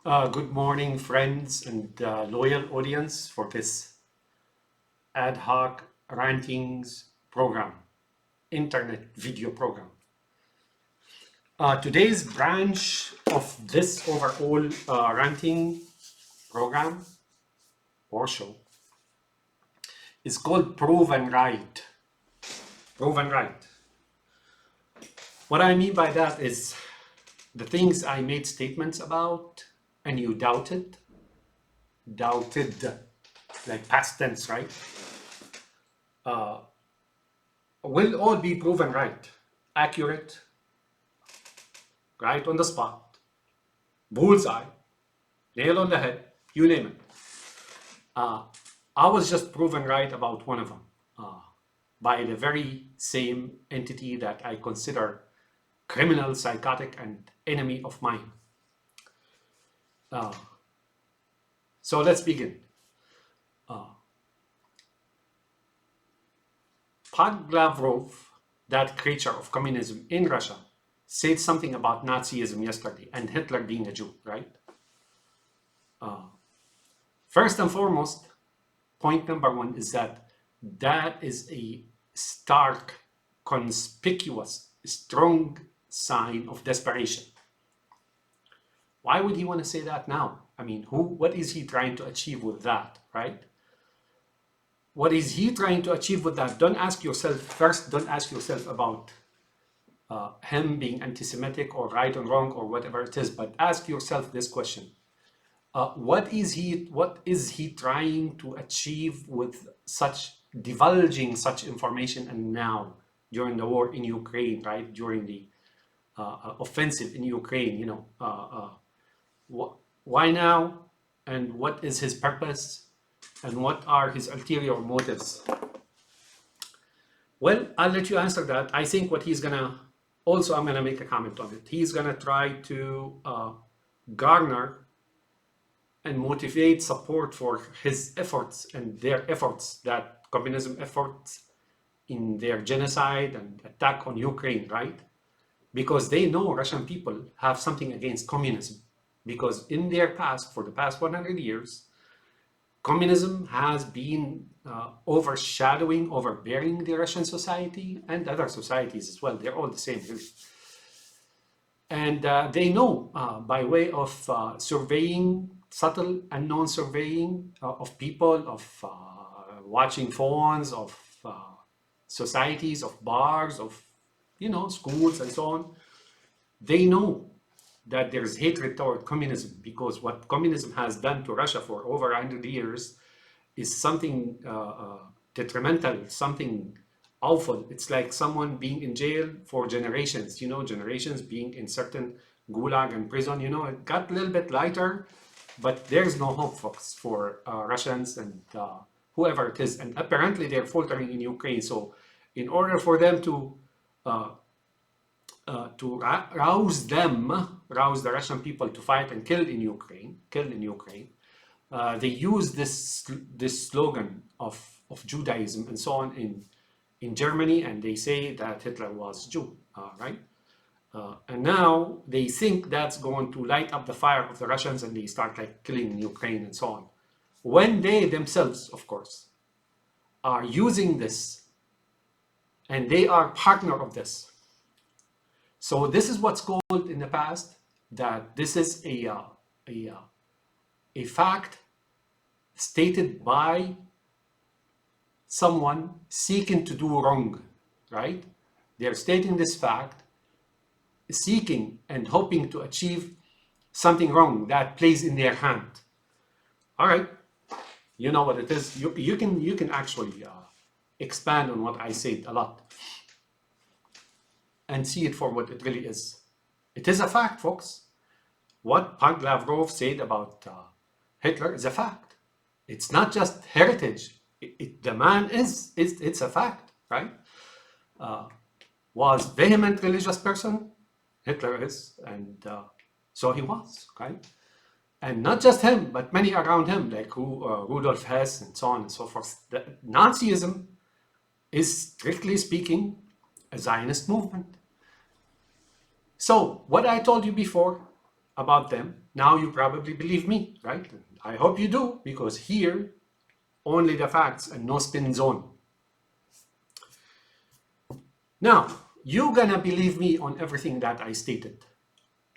Good morning, friends and loyal audience for this ad hoc rantings program, internet video program. Today's branch of this overall ranting program or show is called Proven Right. Proven Right. What I mean by that is the things I made statements about and you doubted, like past tense, right? Will all be proven right, accurate, right on the spot, bullseye, nail on the head, you name it. I was just proven right about one of them by the very same entity that I consider criminal, psychotic, and enemy of mine. So let's begin. Lavrov, that creature of communism in Russia, said something about Nazism yesterday and Hitler being a Jew, right? First and foremost, point number one is that is a stark, conspicuous, strong sign of desperation. Why would he want to say that now? I mean, what is he trying to achieve with that, right? What is he trying to achieve with that? Don't ask yourself about him being anti-Semitic or right or wrong or whatever it is, but ask yourself this question. What is he trying to achieve with divulging such information, and now during the war in Ukraine, right? During the offensive in Ukraine, why now, and what is his purpose, and what are his ulterior motives? Well, I'll let you answer that. I think what he's gonna, also I'm gonna make a comment on it. He's gonna try to garner and motivate support for his efforts and their efforts, that communism efforts in their genocide and attack on Ukraine, right? Because they know Russian people have something against communism. Because in their past, for the past 100 years, communism has been overbearing the Russian society and other societies as well. They're all the same, really. And they know by way of surveying, subtle, unknown surveying of people, of watching phones, of societies, of bars, of schools and so on. They know that there's hatred toward communism, because what communism has done to Russia for over 100 years is something detrimental, something awful. It's like someone being in jail for generations, generations being in certain gulag and prison. It got a little bit lighter, but there's no hope, folks, for Russians and whoever it is. And apparently they're faltering in Ukraine. So in order for them to rouse the Russian people to fight and kill in Ukraine, they use this slogan of Judaism and so on in Germany, and they say that Hitler was Jew, right? And now they think that's going to light up the fire of the Russians, and they start killing in Ukraine and so on. When they themselves, of course, are using this, and they are partner of this. So this is what's called in the past that this is a fact stated by someone seeking to do wrong, right? They're stating this fact, seeking and hoping to achieve something wrong that plays in their hand. All right, you know what it is. You can actually expand on what I said a lot and see it for what it really is. It is a fact, folks. What Lavrov said about Hitler is a fact. It's not just heritage. The man it's a fact, right? Was vehement religious person, Hitler is, and so he was, right? And not just him, but many around him, like Rudolf Hess and so on and so forth. Nazism is, strictly speaking, a Zionist movement. So what I told you before, about them, now you probably believe me, right? I hope you do, because here, only the facts and no spin zone. Now, you're gonna believe me on everything that I stated.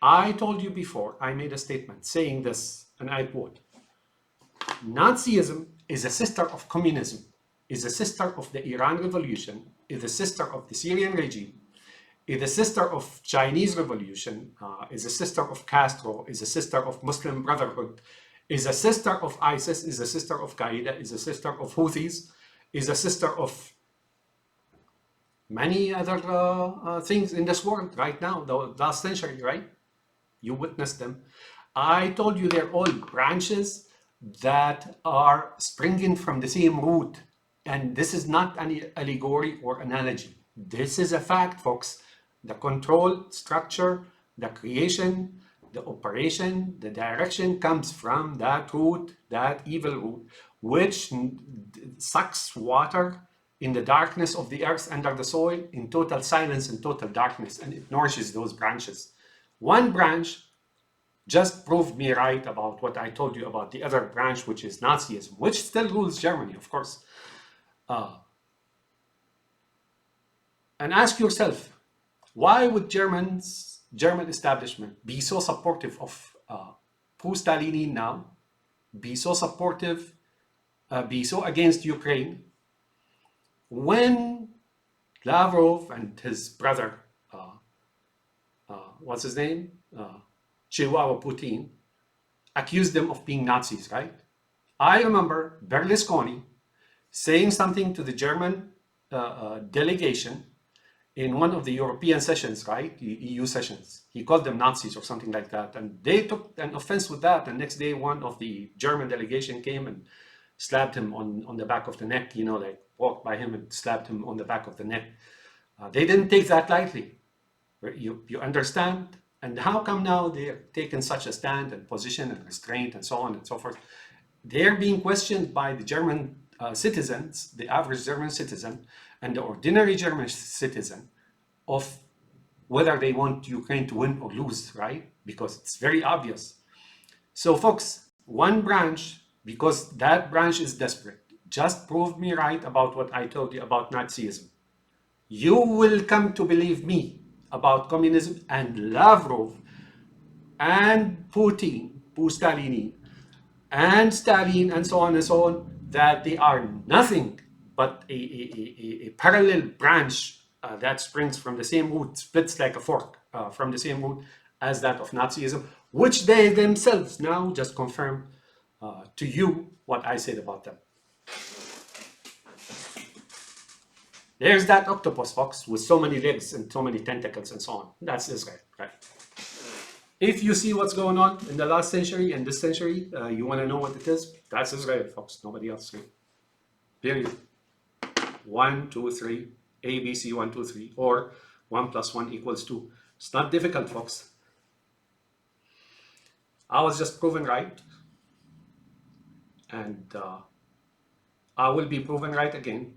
I told you before, I made a statement saying this, and I quote, Nazism is a sister of communism, is a sister of the Iran Revolution, is a sister of the Syrian regime, is a sister of Chinese Revolution, is a sister of Castro, is a sister of Muslim Brotherhood, is a sister of ISIS, is a sister of Qaeda, is a sister of Houthis, is a sister of many other things in this world right now, the last century, right? You witnessed them. I told you they're all branches that are springing from the same root. And this is not any allegory or analogy. This is a fact, folks. The control structure, the creation, the operation, the direction comes from that root, that evil root, which sucks water in the darkness of the earth under the soil, in total silence and total darkness, and it nourishes those branches. One branch just proved me right about what I told you about the other branch, which is Nazism, which still rules Germany, of course. And ask yourself, why would German establishment be so supportive of pro-Stalinine now, be so supportive, be so against Ukraine, when Lavrov and his brother, what's his name? Chihuahua Putin, accused them of being Nazis, right? I remember Berlusconi saying something to the German delegation in one of the European sessions, right? The EU sessions. He called them Nazis or something like that. And they took an offense with that. And next day, one of the German delegation came and slapped him on the back of the neck, you know, like walked by him and slapped him on the back of the neck. They didn't take that lightly. You understand? And how come now they're taking such a stand and position and restraint and so on and so forth? They're being questioned by the German citizens, the average German citizen, and the ordinary German citizen, of whether they want Ukraine to win or lose, right? Because it's very obvious. So folks, one branch, because that branch is desperate, just proved me right about what I told you about Nazism. You will come to believe me about communism and Lavrov and Putin, Stalin, and Stalin, and so on and so on, that they are nothing but a parallel branch that springs from the same root, splits like a fork from the same root as that of Nazism, which they themselves now just confirm to you what I said about them. There's that octopus, folks, with so many legs and so many tentacles and so on. That's Israel, right? If you see what's going on in the last century and this century, you want to know what it is, that's Israel, folks. Nobody else. Period. 1, 2, 3, A, B, C, 1, 2, 3, or 1 plus 1 equals 2. It's not difficult, folks. I was just proven right. And I will be proven right again.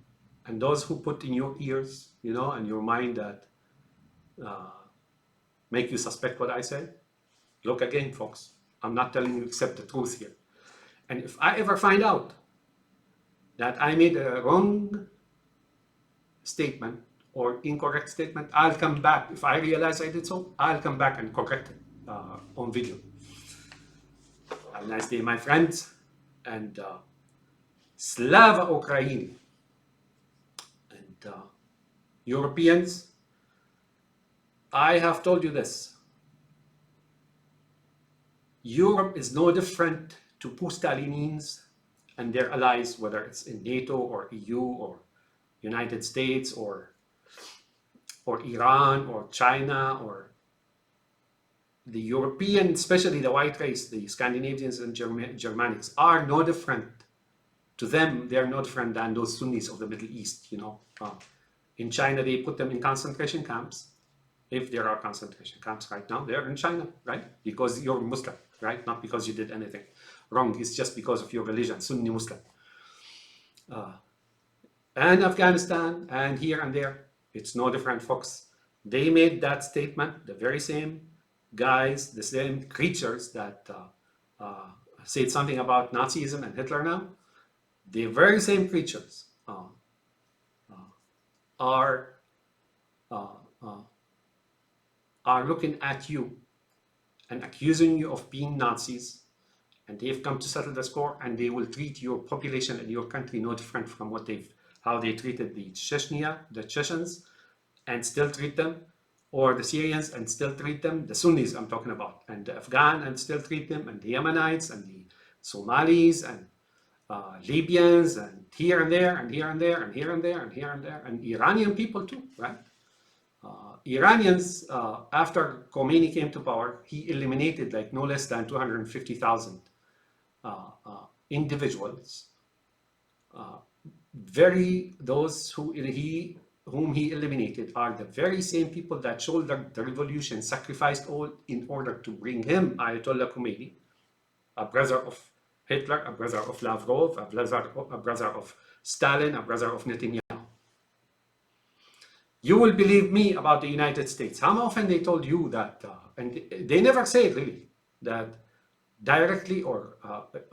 And those who put in your ears, you know, and your mind that make you suspect what I said, look again, folks. I'm not telling you except the truth here. And if I ever find out that I made a wrong statement or incorrect statement, I'll come back. If I realize I did so, I'll come back and correct it on video. Have a nice day, my friends. And Slava Ukraini. And Europeans, I have told you this. Europe is no different to post-Stalinians and their allies, whether it's in NATO or EU or United States or Iran or China or the European, especially the white race, the Scandinavians and Germanics, are no different. To them, they're no different than those Sunnis of the Middle East, you know. In China, they put them in concentration camps. If there are concentration camps right now, they're in China, right? Because you're Muslim, right? Not because you did anything wrong. It's just because of your religion, Sunni Muslim. And Afghanistan and here and there, it's no different, folks. They made that statement, the very same guys, the same creatures that said something about Nazism and Hitler now, the very same creatures are uh, uh, are looking at you and accusing you of being Nazis, and they've come to settle the score, and they will treat your population and your country no different from how they treated the Chechens, and still treat them, or the Syrians and still treat them, the Sunnis I'm talking about, and the Afghan and still treat them, and the Yemenites and the Somalis and Libyans and here and there and here and there and here and there and here and there, and Iranian people too, right? Iranians, after Khomeini came to power, he eliminated like no less than 250,000 individuals. Those whom he eliminated are the very same people that shouldered the revolution, sacrificed all in order to bring him, Ayatollah Khomeini, a brother of Hitler, a brother of Lavrov, a brother of Stalin, a brother of Netanyahu. You will believe me about the United States. How often they told you that, and they never said really, that directly or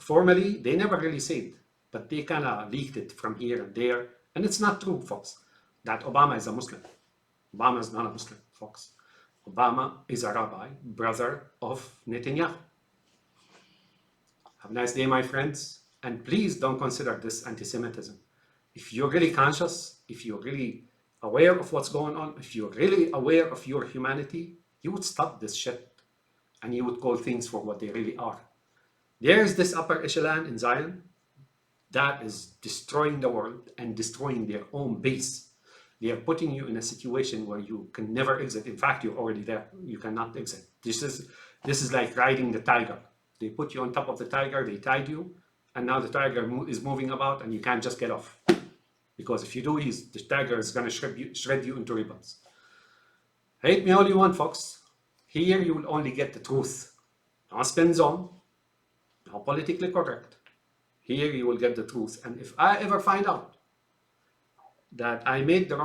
formally, they never really said, but they kind of leaked it from here and there. And it's not true, folks, that Obama is a Muslim. Obama is not a Muslim, folks. Obama is a rabbi, brother of Netanyahu. Have a nice day, my friends. And please don't consider this anti-Semitism. If you're really conscious, if you're really aware of what's going on, if you're really aware of your humanity, you would stop this shit and you would call things for what they really are. There's this upper echelon in Zion that is destroying the world and destroying their own base. They are putting you in a situation where you can never exit. In fact, you're already there. You cannot exit. This is like riding the tiger. They put you on top of the tiger, they tied you, and now the tiger is moving about and you can't just get off. Because if you do, the tiger is going to shred you into ribbons. Hate me all you want, folks. Here you will only get the truth. No spin zone, no politically correct. Here you will get the truth. And if I ever find out that I gave the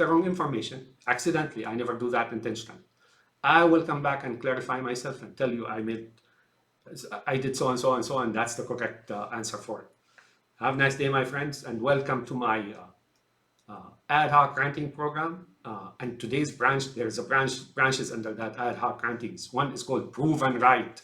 wrong information, accidentally, I never do that intentionally, I will come back and clarify myself and tell you I did so and so and so, and that's the correct answer for it. Have a nice day, my friends, and welcome to my ad hoc ranting program. And today's branch, there's branches under that ad hoc rantings. One is called Proven Right.